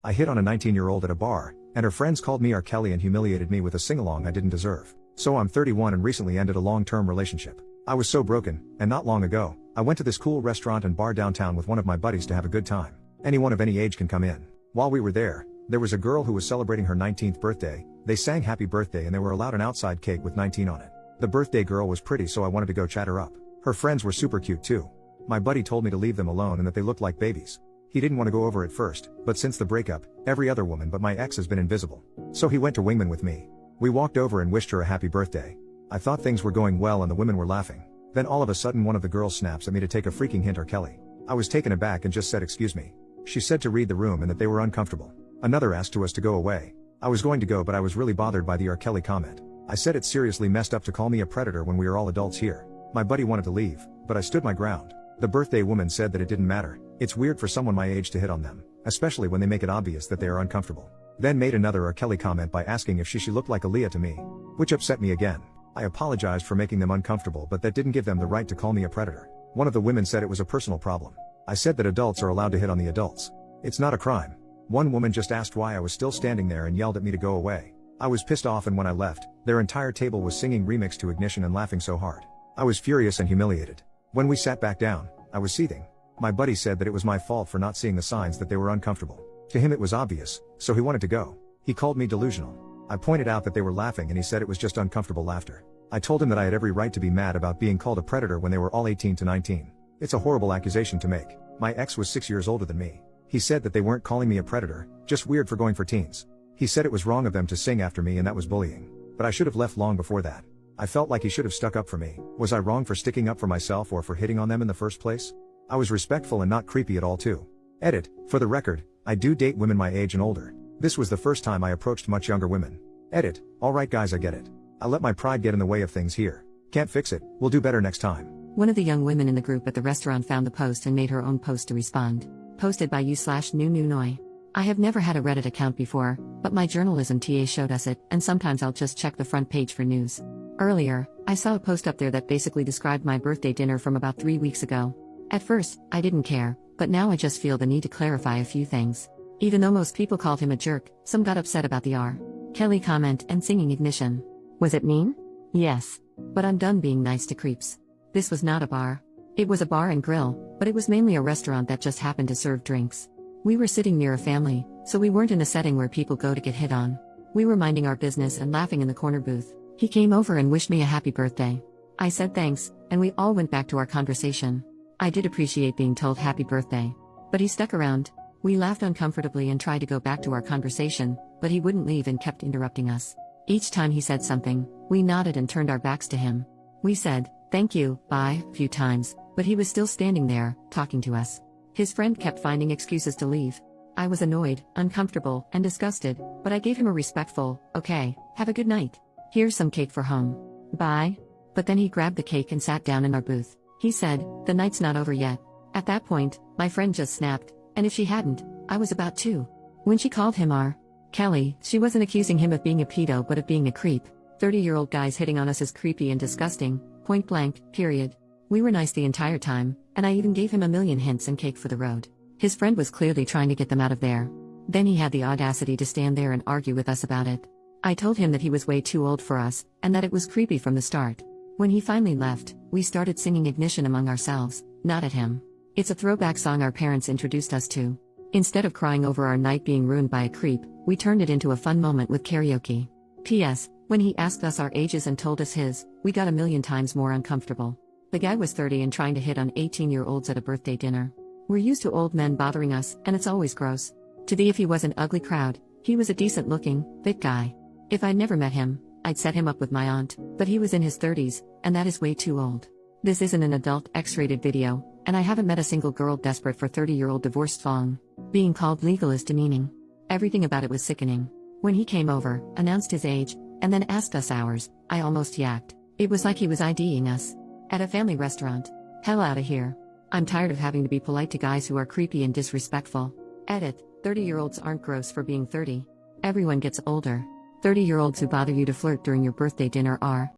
I hit on a 19-year-old at a bar, and her friends called me R. Kelly and humiliated me with a sing-along I didn't deserve. So I'm 31 and recently ended a long-term relationship. I was so broken, and not long ago, I went to this cool restaurant and bar downtown with one of my buddies to have a good time. Anyone of any age can come in. While we were there was a girl who was celebrating her 19th birthday. They sang happy birthday and they were allowed an outside cake with 19 on it. The birthday girl was pretty, so I wanted to go chat her up. Her friends were super cute too. My buddy told me to leave them alone and that they looked like babies. He didn't want to go over at first, but since the breakup, every other woman but my ex has been invisible. So he went to Wingman with me. We walked over and wished her a happy birthday. I thought things were going well and the women were laughing. Then all of a sudden one of the girls snaps at me to take a freaking hint, R. Kelly. I was taken aback and just said excuse me. She said to read the room and that they were uncomfortable. Another asked us to go away. I was going to go, but I was really bothered by the R. Kelly comment. I said it's seriously messed up to call me a predator when we are all adults here. My buddy wanted to leave, but I stood my ground. The birthday woman said that it didn't matter. It's weird for someone my age to hit on them, especially when they make it obvious that they are uncomfortable. Then made another R. Kelly comment by asking if she looked like Aaliyah to me, which upset me again. I apologized for making them uncomfortable, but that didn't give them the right to call me a predator. One of the women said it was a personal problem. I said that adults are allowed to hit on the adults. It's not a crime. One woman just asked why I was still standing there and yelled at me to go away. I was pissed off, and when I left, their entire table was singing Remix to Ignition and laughing so hard. I was furious and humiliated. When we sat back down, I was seething. My buddy said that it was my fault for not seeing the signs that they were uncomfortable. To him it was obvious, so he wanted to go. He called me delusional. I pointed out that they were laughing and he said it was just uncomfortable laughter. I told him that I had every right to be mad about being called a predator when they were all 18 to 19. It's a horrible accusation to make. My ex was 6 years older than me. He said that they weren't calling me a predator, just weird for going for teens. He said it was wrong of them to sing after me and that was bullying. But I should have left long before that. I felt like he should have stuck up for me. Was I wrong for sticking up for myself or for hitting on them in the first place? I was respectful and not creepy at all too. Edit, for the record, I do date women my age and older. This was the first time I approached much younger women. Edit, alright guys, I get it. I let my pride get in the way of things here. Can't fix it, we'll do better next time. One of the young women in the group at the restaurant found the post and made her own post to respond. Posted by you/new. I have never had a Reddit account before, but my journalism TA showed us it, and sometimes I'll just check the front page for news. Earlier, I saw a post up there that basically described my birthday dinner from about 3 weeks ago. At first, I didn't care, but now I just feel the need to clarify a few things. Even though most people called him a jerk, some got upset about the R. Kelly comment and singing Ignition. Was it mean? Yes. But I'm done being nice to creeps. This was not a bar. It was a bar and grill, but it was mainly a restaurant that just happened to serve drinks. We were sitting near a family, so we weren't in a setting where people go to get hit on. We were minding our business and laughing in the corner booth. He came over and wished me a happy birthday. I said thanks, and we all went back to our conversation. I did appreciate being told happy birthday. But he stuck around. We laughed uncomfortably and tried to go back to our conversation, but he wouldn't leave and kept interrupting us. Each time he said something, we nodded and turned our backs to him. We said, thank you, bye, a few times, but he was still standing there, talking to us. His friend kept finding excuses to leave. I was annoyed, uncomfortable, and disgusted, but I gave him a respectful, okay, have a good night. Here's some cake for home. Bye. But then he grabbed the cake and sat down in our booth. He said, the night's not over yet. At that point, my friend just snapped, and if she hadn't, I was about to. When she called him R. Kelly, she wasn't accusing him of being a pedo but of being a creep. 30-year-old guys hitting on us is creepy and disgusting, point blank, period. We were nice the entire time, and I even gave him a million hints and cake for the road. His friend was clearly trying to get them out of there. Then he had the audacity to stand there and argue with us about it. I told him that he was way too old for us, and that it was creepy from the start. When he finally left, we started singing Ignition among ourselves, not at him. It's a throwback song our parents introduced us to. Instead of crying over our night being ruined by a creep, we turned it into a fun moment with karaoke. P.S. When he asked us our ages and told us his, we got a million times more uncomfortable. The guy was 30 and trying to hit on 18-year-olds at a birthday dinner. We're used to old men bothering us, and it's always gross. To the if he was an ugly crowd, he was a decent-looking, fit guy. If I'd never met him, I'd set him up with my aunt, but he was in his 30s, and that is way too old. This isn't an adult X-rated video, and I haven't met a single girl desperate for 30-year-old divorced thong. Being called legal is demeaning. Everything about it was sickening. When he came over, announced his age, and then asked us ours, I almost yacked. It was like he was IDing us. At a family restaurant. Hell outta here. I'm tired of having to be polite to guys who are creepy and disrespectful. Edit, 30-year-olds aren't gross for being 30. Everyone gets older. 30-year-olds who bother you to flirt during your birthday dinner are.